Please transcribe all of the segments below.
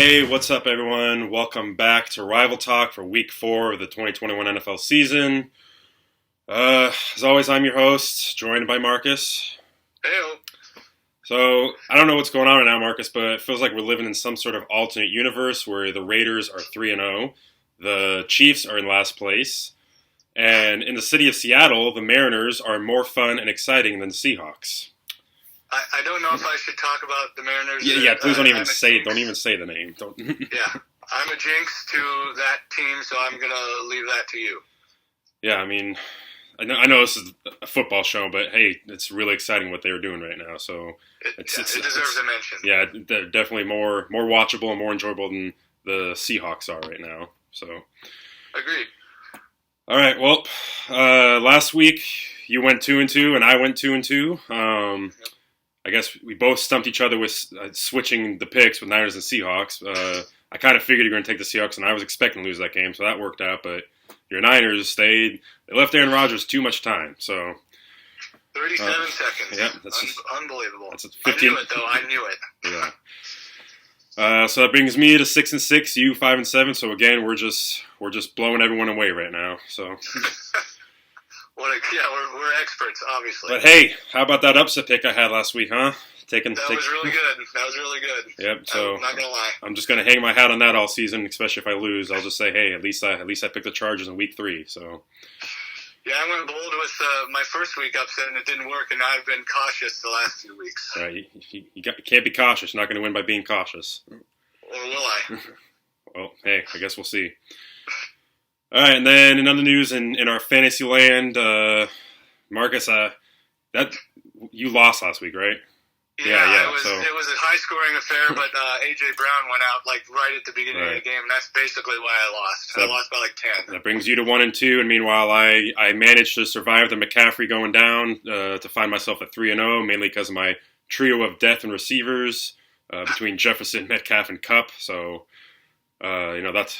Hey, what's up, everyone? Welcome back to Rival Talk for Week 4 of the 2021 NFL season. As always, I'm your host, joined by Marcus. Hey. So, I don't know what's going on right now, Marcus, but it feels like we're living in some sort of alternate universe where the Raiders are 3-0, the Chiefs are in last place, and in the city of Seattle, the Mariners are more fun and exciting than the Seahawks. I don't know if I should talk about the Mariners. Yeah. Please don't even say the name. Don't. Yeah, I'm a jinx to that team, so I'm gonna leave that to you. Yeah, I mean, I know this is a football show, but hey, it's really exciting what they're doing right now. So it deserves a mention. Yeah, they're definitely more watchable and more enjoyable than the Seahawks are right now. So, agreed. All right. Well, last week you went 2-2, and I went 2-2. I guess we both stumped each other with switching the picks with Niners and Seahawks. I kind of figured you were going to take the Seahawks, and I was expecting to lose that game, so that worked out. But your Niners, they left Aaron Rodgers too much time. So 37 seconds. Yeah, that's unbelievable. That's 15. I knew it, though. I knew it. Yeah. So that brings me to 6-6. You 5-7. So again, we're just blowing everyone away right now. So. We're experts, obviously. But hey, how about that upset pick I had last week, huh? That was really good. Yep. So I'm not gonna lie. I'm just gonna hang my hat on that all season, especially if I lose. I'll just say, hey, at least I picked the Chargers in week 3. So. Yeah, I went bold with my first week upset, and it didn't work, and I've been cautious the last few weeks. Right, you can't be cautious. You're not going to win by being cautious. Or will I? Well, hey, I guess we'll see. All right, and then in other news, in our fantasy land, Marcus, that you lost last week, right? Yeah. It was a high-scoring affair, but A.J. Brown went out right at the beginning of the game, and that's basically why I lost. I lost by 10. That brings you to 1-2, and meanwhile, I managed to survive the McCaffrey going down to find myself at 3-0, mainly because of my trio of death and receivers between Jefferson, Metcalf, and Kupp. So, that's.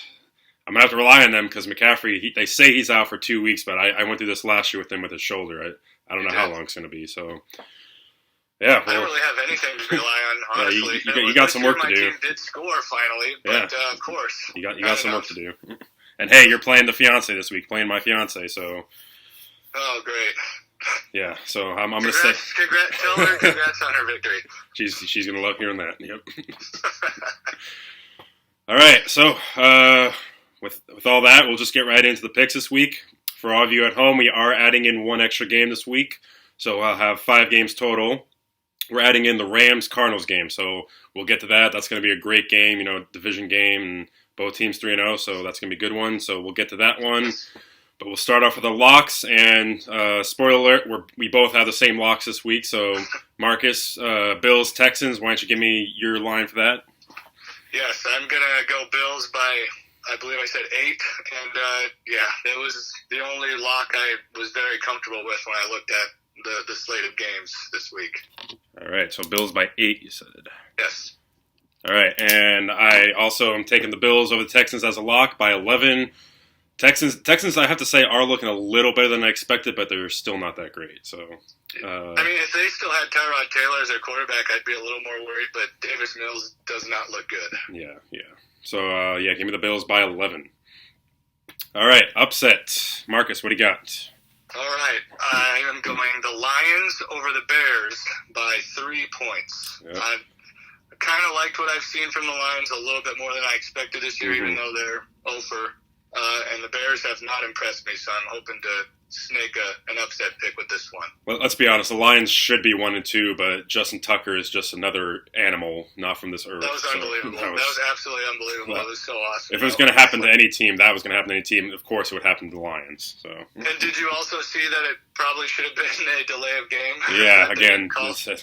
I'm going to have to rely on them because McCaffrey, they say he's out for 2 weeks, but I went through this last year with him with his shoulder. I don't know how long it's going to be. So, yeah. I don't really have anything to rely on, honestly. Yeah, you got some work to do. My team did score finally, but of course. You got some work to do. And hey, you're playing the fiance this week, playing my fiance, so. Oh, great. Yeah, so I'm going to say. Tell her congrats on her victory. She's going to love hearing that. Yep. All right, so. With all that, we'll just get right into the picks this week. For all of you at home, we are adding in one extra game this week, so I'll have 5 games total. We're adding in the Rams-Cardinals game, so we'll get to that. That's going to be a great game, division game, and both teams 3-0, so that's going to be a good one. So we'll get to that one. But we'll start off with the locks, and spoiler alert, we both have the same locks this week. So, Marcus, Bills, Texans, why don't you give me your line for that? Yes, I'm going to go Bills by... I believe I said 8, and it was the only lock I was very comfortable with when I looked at the slate of games this week. All right, so Bills by 8, you said. Yes. All right, and I also am taking the Bills over the Texans as a lock by 11. Texans, I have to say, are looking a little better than I expected, but they're still not that great. So, if they still had Tyrod Taylor as their quarterback, I'd be a little more worried, but Davis Mills does not look good. Yeah. So, give me the Bills by 11. All right, upset. Marcus, what do you got? All right, I am going the Lions over the Bears by 3 points. Yep. I kind of liked what I've seen from the Lions a little bit more than I expected this year, even though they're over. And the Bears have not impressed me, so I'm hoping to snake an upset pick with this one. Well, let's be honest. The Lions should be 1-2, but Justin Tucker is just another animal, not from this earth. That was unbelievable. That was absolutely unbelievable. That was so awesome. If it was going to happen to any team, that was going to happen to any team. Of course, it would happen to the Lions. So. And did you also see that it probably should have been a delay of game? Yeah, again,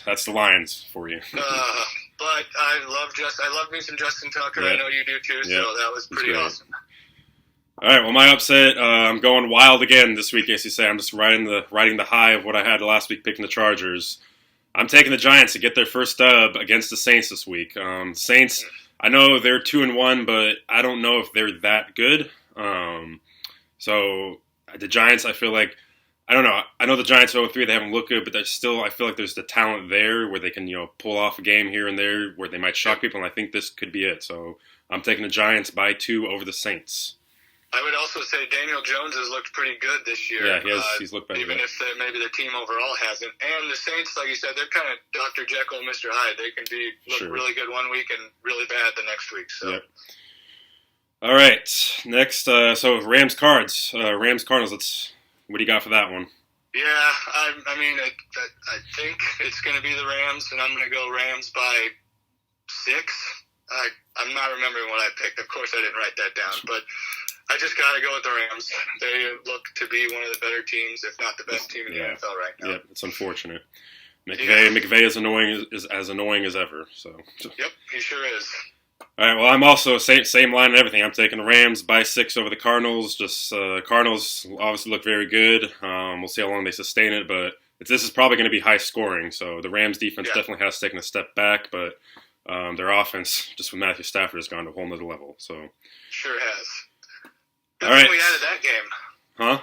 that's the Lions for you. But I love me some Justin Tucker. Yeah. I know you do too. So that was pretty awesome. All right, well, my upset, I'm going wild again this week, as you say. I'm just riding the high of what I had last week picking the Chargers. I'm taking the Giants to get their first dub against the Saints this week. Saints, I know they're 2-1, but I don't know if they're that good. So the Giants, I feel like, I don't know. I know the Giants are 0-3. They haven't looked good, but there's still, I feel like there's the talent there where they can, pull off a game here and there where they might shock people, and I think this could be it. So I'm taking the Giants by 2 over the Saints. I would also say Daniel Jones has looked pretty good this year. Yeah, he's looked better. Even if maybe the team overall hasn't. And the Saints, like you said, they're kind of Dr. Jekyll and Mr. Hyde. They can look really good one week and really bad the next week. So. Yep. All right, next, so Rams Cards. Rams Cardinals, what do you got for that one? Yeah, I mean, I think it's going to be the Rams, and I'm going to go Rams by 6. I'm not remembering what I picked. Of course, I didn't write that down, but I just got to go with the Rams. They look to be one of the better teams, if not the best team in the NFL right now. Yep, it's unfortunate. McVay is as annoying as ever. So. Yep, he sure is. All right, well, I'm also same line and everything. I'm taking the Rams by 6 over the Cardinals. Just Cardinals obviously look very good. We'll see how long they sustain it, but this is probably going to be high scoring. So the Rams defense definitely has taken a step back, but their offense, just with Matthew Stafford, has gone to a whole nother level. So sure has. Good all right, thing we added that game. Huh?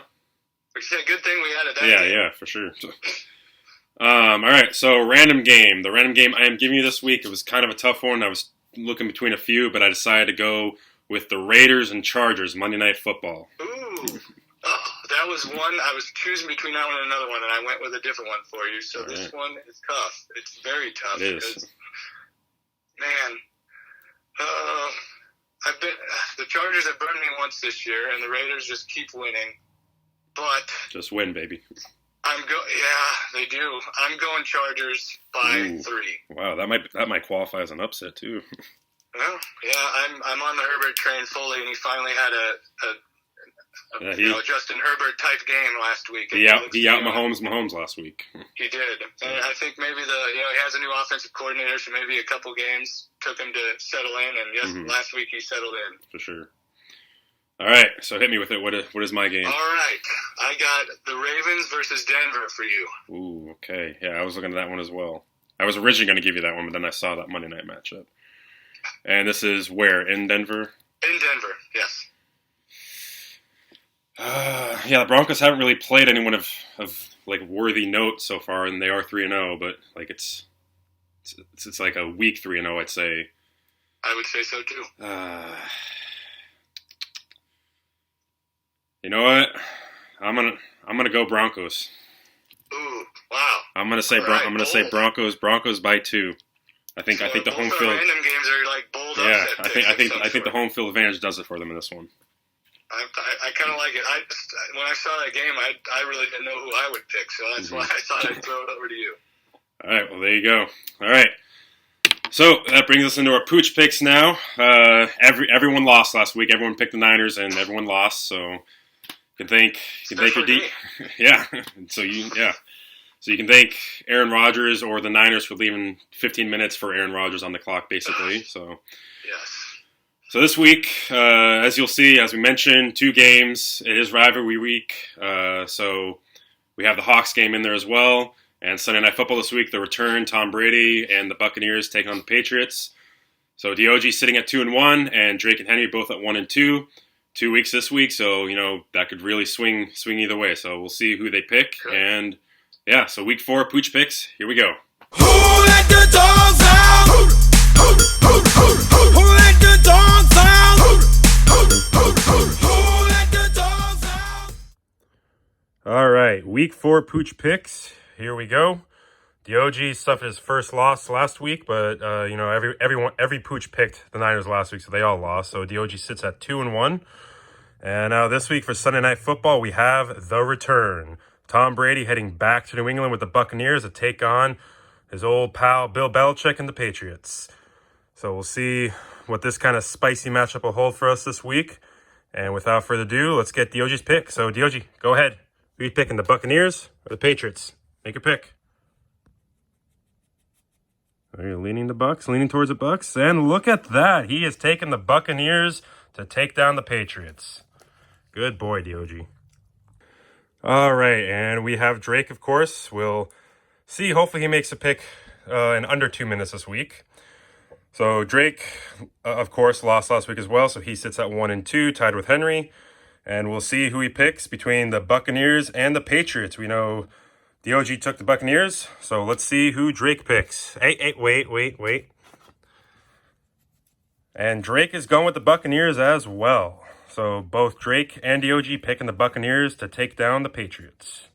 Good thing we added that game. Yeah, for sure. All right, so random game. The random game I am giving you this week, it was kind of a tough one. I was looking between a few, but I decided to go with the Raiders and Chargers Monday Night Football. Ooh, that was one. I was choosing between that one and another one, and I went with a different one for you. So this one is tough. It's very tough. It is. Man, the Chargers have burned me once this year, and the Raiders just keep winning. But just win, baby. They do. I'm going Chargers by 3. Wow, that might qualify as an upset too. Well, yeah, I'm on the Herbert train fully, and he finally had a Justin Herbert type game last week. He out Mahomes last week. He did, and I think maybe he has a new offensive coordinator, so maybe a couple games took him to settle in, and last week he settled in for sure. All right, so hit me with it. What is my game? All right, I got the Ravens versus Denver for you. Ooh, okay. Yeah, I was looking at that one as well. I was originally going to give you that one, but then I saw that Monday night matchup. And this is where? In Denver? In Denver, yes. The Broncos haven't really played anyone of like worthy note so far, and they are 3-0, but like it's like a weak 3-0, I'd say. I would say so too. You know what? I'm gonna go Broncos. Ooh, wow! I'm gonna say Broncos by 2. I think the home field. Random games are like bold. Yeah, I think the home field advantage does it for them in this one. I kind of like it. When I saw that game, I really didn't know who I would pick, so that's why I thought I'd throw it over to you. All right, well there you go. All right. So that brings us into our Pooch Picks now. Everyone lost last week. Everyone picked the Niners, and everyone lost. So you can thank your yeah. So you can thank Aaron Rodgers or the Niners for leaving 15 minutes for Aaron Rodgers on the clock, basically. So yes. So this week, as you'll see, as we mentioned, 2 games. It is Rivalry week, so we have the Hawks game in there as well. And Sunday Night Football this week, the return, Tom Brady and the Buccaneers taking on the Patriots. So DOG sitting at 2-1, and Drake and Henry both at 1-2. 2 weeks this week, so that could really swing either way. So we'll see who they pick, and so week 4 Pooch Picks. Here we go. Who let the dogs out? Who let the dogs out? Who let the dogs out? All right, week 4 Pooch Picks. Here we go. The OG suffered his first loss last week, but every Pooch picked the Niners last week, so they all lost. So DOG sits at 2-1. And now this week for Sunday Night Football, we have the return. Tom Brady heading back to New England with the Buccaneers to take on his old pal Bill Belichick and the Patriots. So we'll see what this kind of spicy matchup will hold for us this week. And without further ado, let's get DOG's pick. So DOG, go ahead. Who are you picking, the Buccaneers or the Patriots? Make your pick. Are you leaning towards the Bucs? And look at that. He has taken the Buccaneers to take down the Patriots. Good boy, DOG. All right, and we have Drake, of course. We'll see. Hopefully he makes a pick in under 2 minutes this week. So Drake, of course, lost last week as well, so he sits at 1-2, tied with Henry. And we'll see who he picks between the Buccaneers and the Patriots. We know DOG took the Buccaneers, so let's see who Drake picks. Hey, wait. And Drake is going with the Buccaneers as well. So both Drake and DOG picking the Buccaneers to take down the Patriots.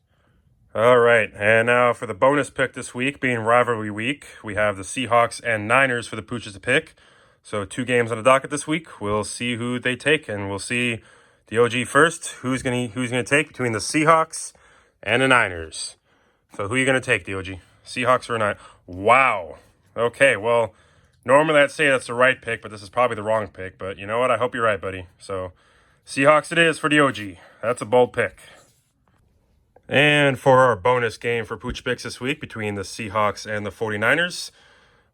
All right, and now for the bonus pick this week, being rivalry week, we have the Seahawks and Niners for the Pooches to pick. So 2 games on the docket this week. We'll see who they take, and we'll see DOG first. Who's gonna take between the Seahawks and the Niners? So who are you gonna take, DOG? Seahawks or Niners? Wow. Okay, well, normally I'd say that's the right pick, but this is probably the wrong pick. But you know what? I hope you're right, buddy. So Seahawks it is for DOG. That's a bold pick. And for our bonus game for Pooch Picks this week between the Seahawks and the 49ers,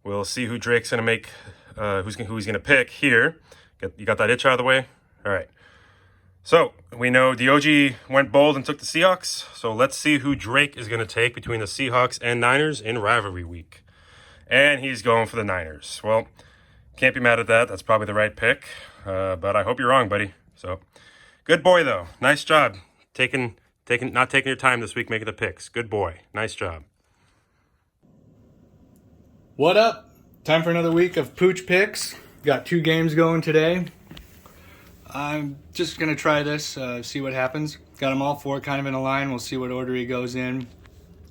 we'll see who Drake's going to make, who he's going to pick here. You got that itch out of the way? All right. So we know DOG went bold and took the Seahawks. So let's see who Drake is going to take between the Seahawks and Niners in rivalry week. And he's going for the Niners. Well, can't be mad at that. That's probably the right pick. But I hope you're wrong, buddy. So good boy, though. Nice job not taking your time this week making the picks. Good boy. Nice job. What up? Time for another week of Pooch Picks. Got 2 games going today. I'm just going to try this, see what happens. Got them all 4 kind of in a line. We'll see what order he goes in.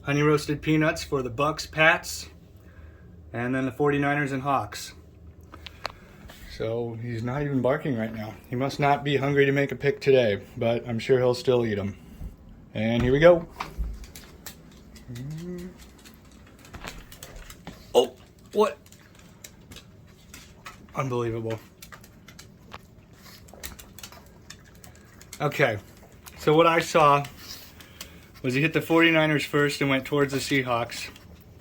Honey roasted peanuts for the Bucks, Pats, and then the 49ers and Hawks. So he's not even barking right now. He must not be hungry to make a pick today, but I'm sure he'll still eat them. And here we go. Oh, what? Unbelievable. Okay, so what I saw was he hit the 49ers first and went towards the Seahawks,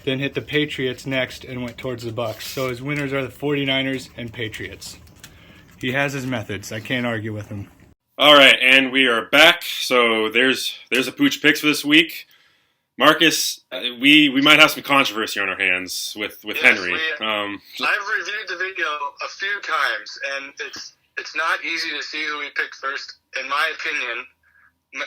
then hit the Patriots next and went towards the Bucks. So his winners are the 49ers and Patriots. He has his methods. I can't argue with him. All right, and we are back. So there's a Pooch Picks for this week. Marcus, we might have some controversy on our hands with Henry. I've reviewed the video a few times, and it's not easy to see who he picked first. In my opinion,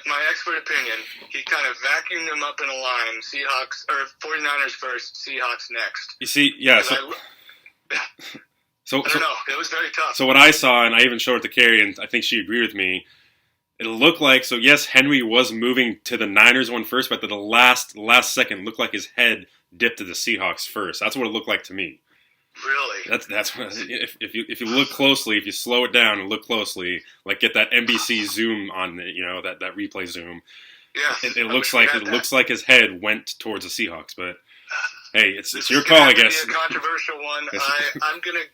my expert opinion, he kind of vacuumed them up in a line. Seahawks or 49ers first, Seahawks next. You see, yeah. I don't know. It was very tough. So what I saw, and I even showed it to Carrie, and I think she agreed with me, it looked like, so yes, Henry was moving to the Niners one first, but at the last second, looked like his head dipped to the Seahawks first. That's what it looked like to me. Really? That's what, if you look closely, if you slow it down and look closely, like get that NBC zoom on it, that replay zoom. Yeah. It looks like his head went towards the Seahawks, but hey, it's your call, I guess. This is a controversial one. I'm gonna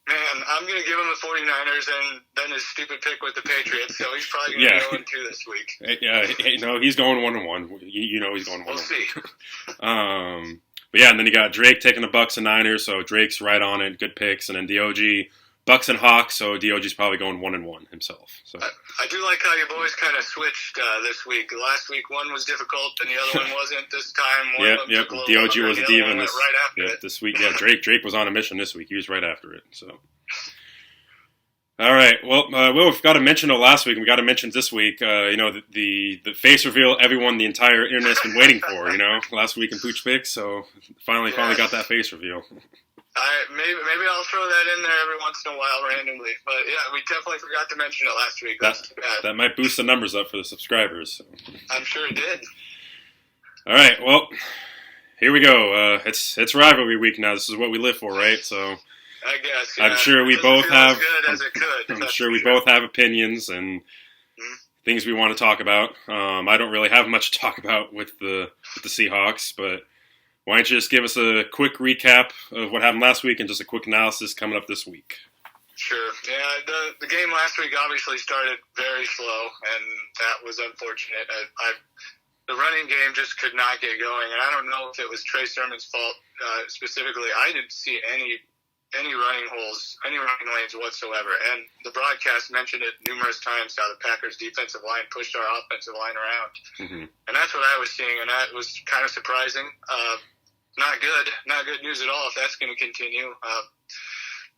give him the 49ers and then his stupid pick with the Patriots. So he's probably gonna go 2 this week. No, he's going 1-1. You know he's going 1-1. We'll see. But yeah, and then you got Drake taking the Bucks and Niners, so Drake's right on it, good picks, and then DOG Bucks and Hawks, so DOG's probably going 1-1 himself. So I do like how you boys kind of switched this week. Last week one was difficult and the other one wasn't. This time one of them took a little DOG longer, was the a other diva one went right after it. this week. Yeah, Drake was on a mission this week. He was right after it. So. All right. Well, we've got to mention last week, and we got to mention this week. The face reveal everyone, the entire internet's been waiting for. Last week in Pooch Picks, so finally got that face reveal. Maybe I'll throw that in there every once in a while randomly. But yeah, we definitely forgot to mention it last week. That's too bad. That might boost the numbers up for the subscribers. So. I'm sure it did. All right. Well, here we go. It's rivalry week now. This is what we live for, right? So. I guess. Yeah. I'm sure we both have. I'm sure we both have opinions and things we want to talk about. I don't really have much to talk about with the Seahawks, but why don't you just give us a quick recap of what happened last week and just a quick analysis coming up this week? Sure. Yeah, the game last week obviously started very slow, and that was unfortunate. The running game just could not get going, and I don't know if it was Trey Sermon's fault specifically. I didn't see any running holes, any running lanes whatsoever. And the broadcast mentioned it numerous times how the Packers' defensive line pushed our offensive line around. Mm-hmm. And that's what I was seeing, and that was kind of surprising. Not good news at all if that's going to continue.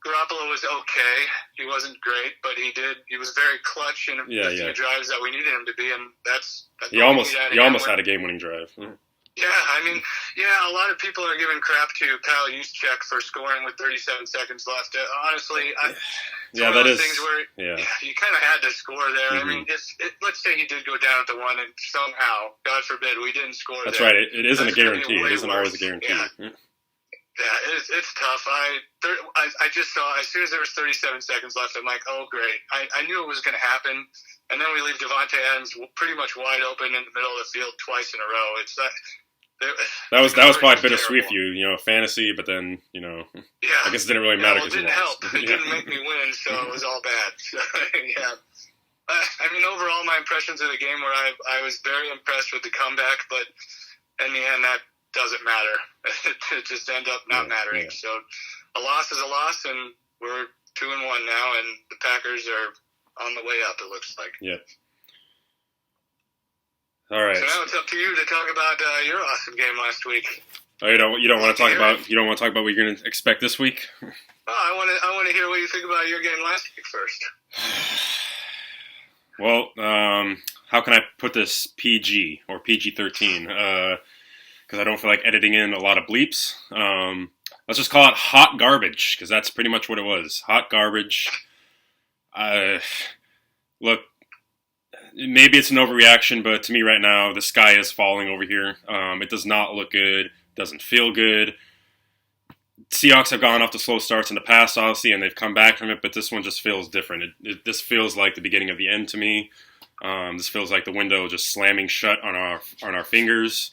Garoppolo was okay. He wasn't great, but he was very clutch in the few drives that we needed him to be, and that's he almost had a game-winning drive. Mm-hmm. Yeah, I mean, a lot of people are giving crap to Kyle Juszczyk for scoring with 37 seconds left. Honestly, it's one of those things where you kind of had to score there. Mm-hmm. I mean, let's say he did go down at the one, and somehow, God forbid, we didn't score. That's there. right. It isn't a guarantee. It isn't always a guarantee. Yeah, it's tough. I just saw, as soon as there was 37 seconds left, I'm like, oh, great. I knew it was going to happen. And then we leave Devontae Adams pretty much wide open in the middle of the field twice in a row. It's that was probably bittersweet for you, fantasy, but then, I guess it didn't really matter. Well, it didn't help. It didn't make me win, so it was all bad. So, yeah. I mean, overall, my impressions of the game were I was very impressed with the comeback, but in the end, that doesn't matter. It just ended up not mattering. Yeah. So a loss is a loss, and we're 2-1 now, and the Packers are on the way up, it looks like. Yeah. All right. So now it's up to you to talk about your awesome game last week. Oh, you don't want to talk about what you're going to expect this week? Oh, I want to hear what you think about your game last week first. Well, how can I put this PG or PG-13? Because I don't feel like editing in a lot of bleeps. Let's just call it hot garbage, because that's pretty much what it was. Hot garbage. Look, maybe it's an overreaction, but to me right now, the sky is falling over here. It does not look good. Doesn't feel good. Seahawks have gone off the slow starts in the past, obviously, and they've come back from it, but this one just feels different. This feels like the beginning of the end to me. This feels like the window just slamming shut on our fingers.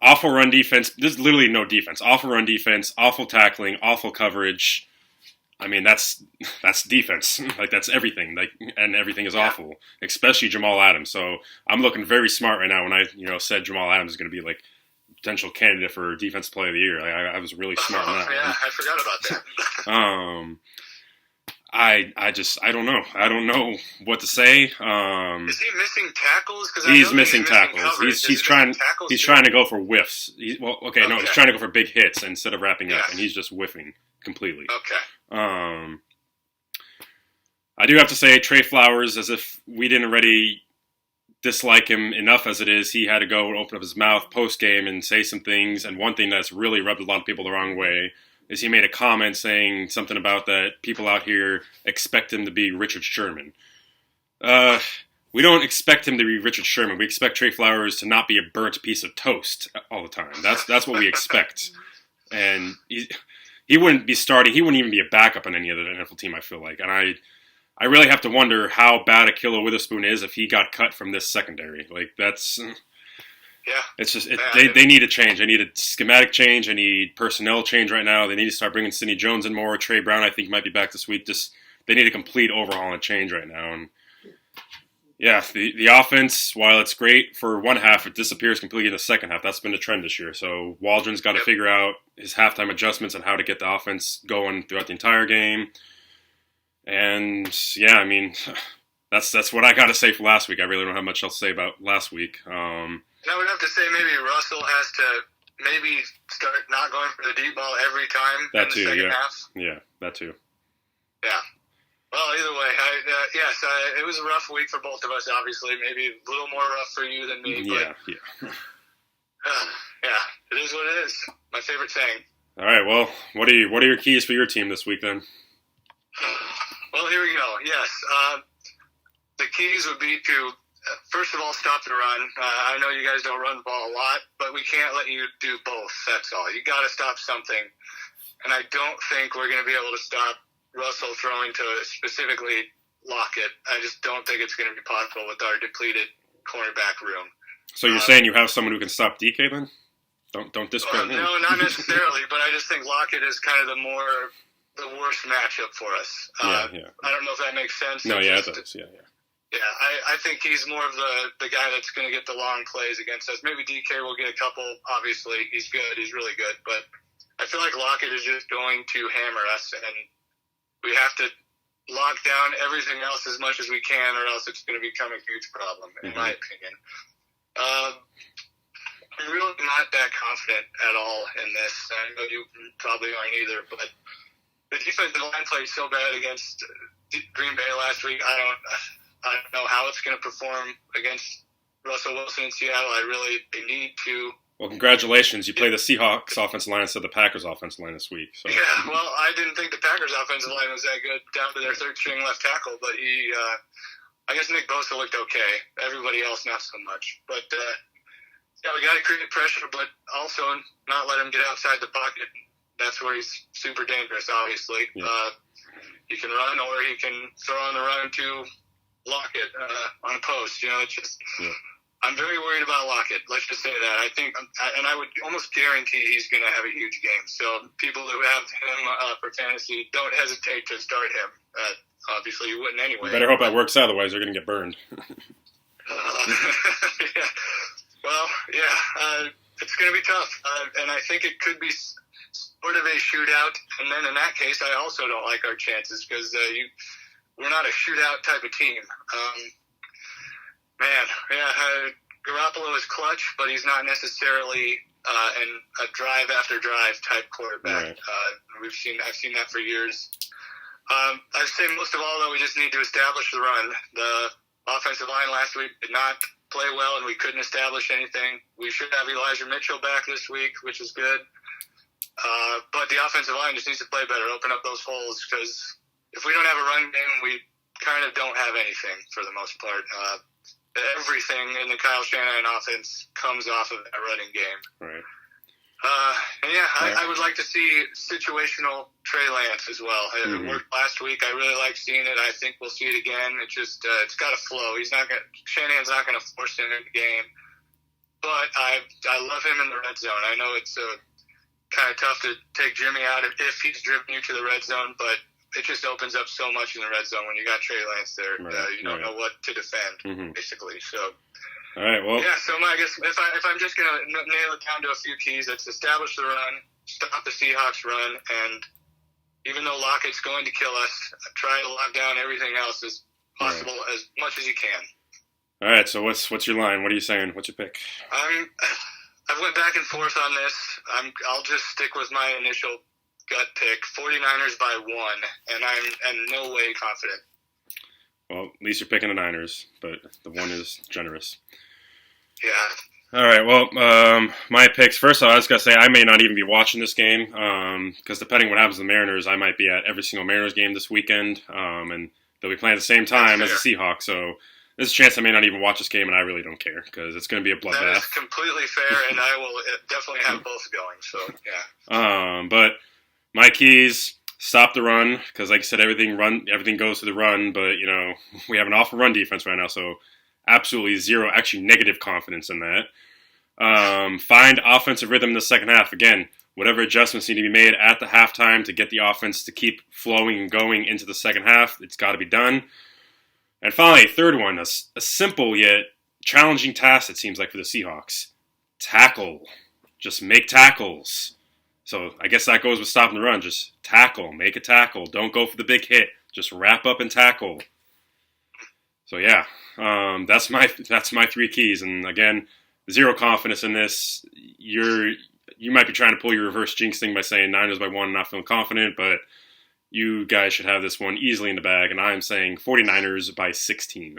Awful run defense. There's literally no defense. Awful run defense, awful tackling, awful coverage. I mean, that's defense. Like, that's everything. And everything is awful, especially Jamal Adams. So I'm looking very smart right now when I, said Jamal Adams is going to be like potential candidate for Defensive Player of the Year. I was really smart on that. Yeah, I forgot about that. I don't know. I don't know what to say. Is he missing tackles? He's missing tackles. He's trying to go for whiffs. He's trying to go for big hits instead of wrapping up, and he's just whiffing completely. Okay. I do have to say, Trey Flowers, as if we didn't already dislike him enough as it is, he had to go and open up his mouth post-game and say some things, and one thing that's really rubbed a lot of people the wrong way is he made a comment saying something about that people out here expect him to be Richard Sherman. We don't expect him to be Richard Sherman. We expect Trey Flowers to not be a burnt piece of toast all the time. That's what we expect. And he wouldn't be starting. He wouldn't even be a backup on any other NFL team, I feel like. And I really have to wonder how bad Ahkello Witherspoon is if he got cut from this secondary. Like, that's... Yeah. It's just they need a change. They need a schematic change. They need personnel change right now. They need to start bringing Sidney Jones in more. Trey Brown, I think, might be back this week. Just they need a complete overhaul and change right now. And yeah, the offense, while it's great for one half, it disappears completely in the second half. That's been the trend this year. So Waldron's got to figure out his halftime adjustments and how to get the offense going throughout the entire game. And yeah, I mean, that's what I got to say for last week. I really don't have much else to say about last week. I would have to say maybe Russell has to maybe start not going for the deep ball every time in the second half. Yeah, that too. Yeah. Well, either way, it was a rough week for both of us, obviously. Maybe a little more rough for you than me. Yeah. Yeah, it is what it is. My favorite saying. All right, well, what are your keys for your team this week then? Well, here we go. Yes. The keys would be to... First of all, stop the run. I know you guys don't run the ball a lot, but we can't let you do both. That's all. You got to stop something. And I don't think we're going to be able to stop Russell throwing to specifically Lockett. I just don't think it's going to be possible with our depleted cornerback room. So you're saying you have someone who can stop DK then? Don't discredit him. No, not necessarily, but I just think Lockett is kind of the worst matchup for us. Yeah. I don't know if that makes sense. No, it does. Yeah. Yeah, I think he's more of the guy that's going to get the long plays against us. Maybe DK will get a couple. Obviously, he's good. He's really good. But I feel like Lockett is just going to hammer us, and we have to lock down everything else as much as we can, or else it's going to become a huge problem, in my opinion. I'm really not that confident at all in this. I know you probably aren't either, but the defensive line played so bad against Green Bay last week. I don't know how it's going to perform against Russell Wilson in Seattle. They need to. Well, congratulations. You play the Seahawks offensive line instead of the Packers offensive line this week. So. Yeah, well, I didn't think the Packers offensive line was that good down to their third-string left tackle, but I guess Nick Bosa looked okay. Everybody else not so much. But, yeah, we got to create pressure, but also not let him get outside the pocket. That's where he's super dangerous, obviously. Yeah. He can run, or he can throw on the run to Lockett on a post. It's just I'm very worried about Lockett. Let's just say that. I think, and I would almost guarantee he's going to have a huge game. So people who have him for fantasy, don't hesitate to start him. Obviously, you wouldn't anyway. You better hope that works out, otherwise you're going to get burned. Yeah. Well, yeah, it's going to be tough, and I think it could be sort of a shootout. And then in that case, I also don't like our chances because we're not a shootout type of team. Garoppolo is clutch, but he's not necessarily a drive after drive type quarterback. Right. I've seen that for years. I'd say most of all, though, we just need to establish the run. The offensive line last week did not play well, and we couldn't establish anything. We should have Elijah Mitchell back this week, which is good. But the offensive line just needs to play better, open up those holes, because if we don't have a run game, we kind of don't have anything for the most part. Everything in the Kyle Shanahan offense comes off of that running game. Right. I would like to see situational Trey Lance as well. It worked last week. I really like seeing it. I think we'll see it again. It just it's got to flow. Shanahan's not going to force him in the game, but I love him in the red zone. I know it's kind of tough to take Jimmy out if he's driven you to the red zone, but it just opens up so much in the red zone when you got Trey Lance there. You don't know what to defend, basically. So. All right, well. Yeah, so I guess if I'm just going to nail it down to a few keys, it's establish the run, stop the Seahawks run, and even though Lockett's going to kill us, try to lock down everything else as possible as much as you can. All right, so what's your line? What are you saying? What's your pick? I went back and forth on this. I'll just stick with my initial gut pick, 49ers by 1, and I'm in no way confident. Well, at least you're picking the Niners, but the 1 is generous. Yeah. All right, well, my picks. First of all, I was going to say I may not even be watching this game because depending on what happens to the Mariners, I might be at every single Mariners game this weekend, and they'll be playing at the same time as the Seahawks, so there's a chance I may not even watch this game, and I really don't care because it's going to be a bloodbath. That is completely fair, and I will definitely have both going, so yeah. But my keys, stop the run, because like I said, everything goes to the run, but, we have an awful run defense right now, so absolutely zero, actually negative confidence in that. Find offensive rhythm in the second half. Again, whatever adjustments need to be made at the halftime to get the offense to keep flowing and going into the second half, it's got to be done. And finally, third one, a simple yet challenging task, it seems like, for the Seahawks. Tackle. Just make tackles. So I guess that goes with stopping the run. Just tackle. Make a tackle. Don't go for the big hit. Just wrap up and tackle. So yeah, that's my 3 keys. And again, zero confidence in this. You might be trying to pull your reverse jinx thing by saying Niners by 1 and not feeling confident, but you guys should have this one easily in the bag. And I'm saying 49ers by 16.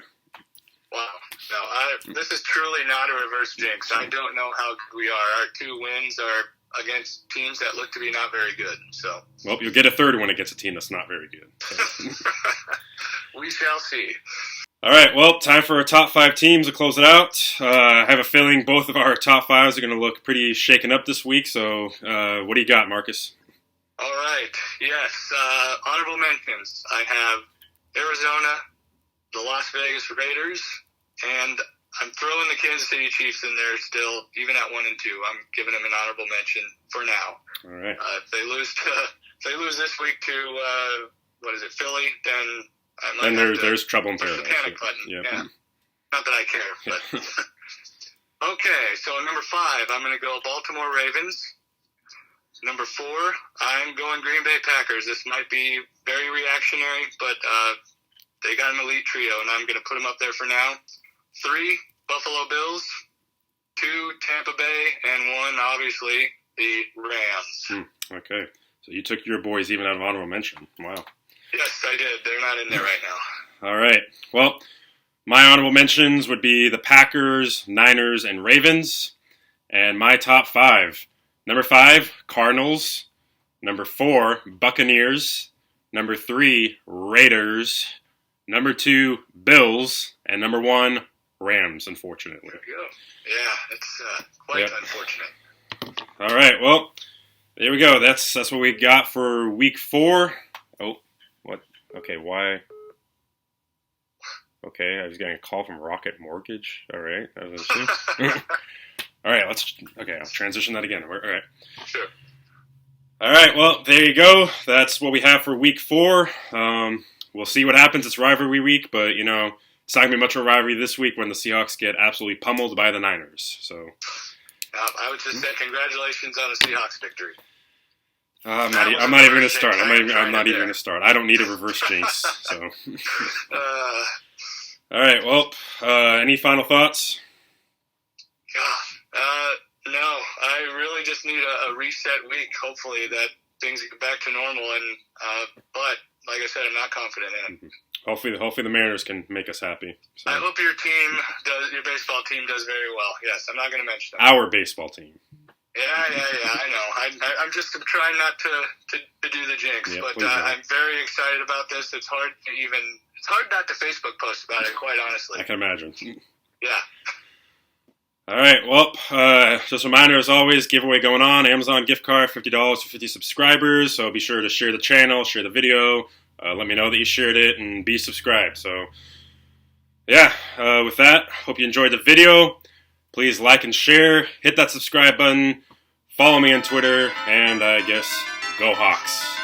Wow. No, this is truly not a reverse jinx. I don't know how good we are. Our 2 wins are against teams that look to be not very good. So. Well, you'll get a third one against a team that's not very good. So. We shall see. All right, well, time for our top 5 teams to close it out. I have a feeling both of our top 5s are going to look pretty shaken up this week, so what do you got, Marcus? All right, yes. Honorable mentions. I have Arizona, the Las Vegas Raiders, and I'm throwing the Kansas City Chiefs in there still, even at 1 and 2. I'm giving them an honorable mention for now. All right. If they lose this week to, Philly, then I might there's trouble in paradise. The panic button. Yep. Yeah. Not that I care, but okay. So number 5, I'm going to go Baltimore Ravens. Number 4, I'm going Green Bay Packers. This might be very reactionary, but they got an elite trio, and I'm going to put them up there for now. 3, Buffalo Bills. 2, Tampa Bay, and 1, obviously, the Rams. Okay. So you took your boys even out of honorable mention. Wow. Yes, I did. They're not in there right now. All right. Well, My honorable mentions would be the Packers, Niners, and Ravens. And my top 5. Number 5, Cardinals. Number 4, Buccaneers. Number 3, Raiders. Number 2, Bills. And number 1, Rams, unfortunately. There we go. Yeah, it's quite unfortunate. All right, well, there we go. That's what we got for week 4. Oh, what? Okay, why? Okay, I was getting a call from Rocket Mortgage. All right, that was interesting. All right, I'll transition that again. All right. Sure. All right, well, there you go. That's what we have for week 4. We'll see what happens. It's rivalry week, but, it's not going to be much of a rivalry this week when the Seahawks get absolutely pummeled by the Niners. So, I would just say congratulations on the Seahawks victory. I'm not even going to start. I'm not even going to start. I don't need a reverse jinx. So, all right. Well, any final thoughts? No. I really just need a reset week. Hopefully that things get back to normal. And but like I said, I'm not confident in it. Hopefully the Mariners can make us happy. So. I hope your baseball team does very well. Yes, I'm not going to mention them. Our baseball team. Yeah, I know. I'm just trying not to do the jinx, yeah, but I'm very excited about this. It's hard not to Facebook post about it, quite honestly. I can imagine. Yeah. All right, well, just a reminder, as always, giveaway going on. Amazon gift card, $50 for 50 subscribers. So be sure to share the channel, share the video. Let me know that you shared it, and be subscribed. So, yeah, with that, hope you enjoyed the video. Please like and share. Hit that subscribe button. Follow me on Twitter. And I guess, go Hawks.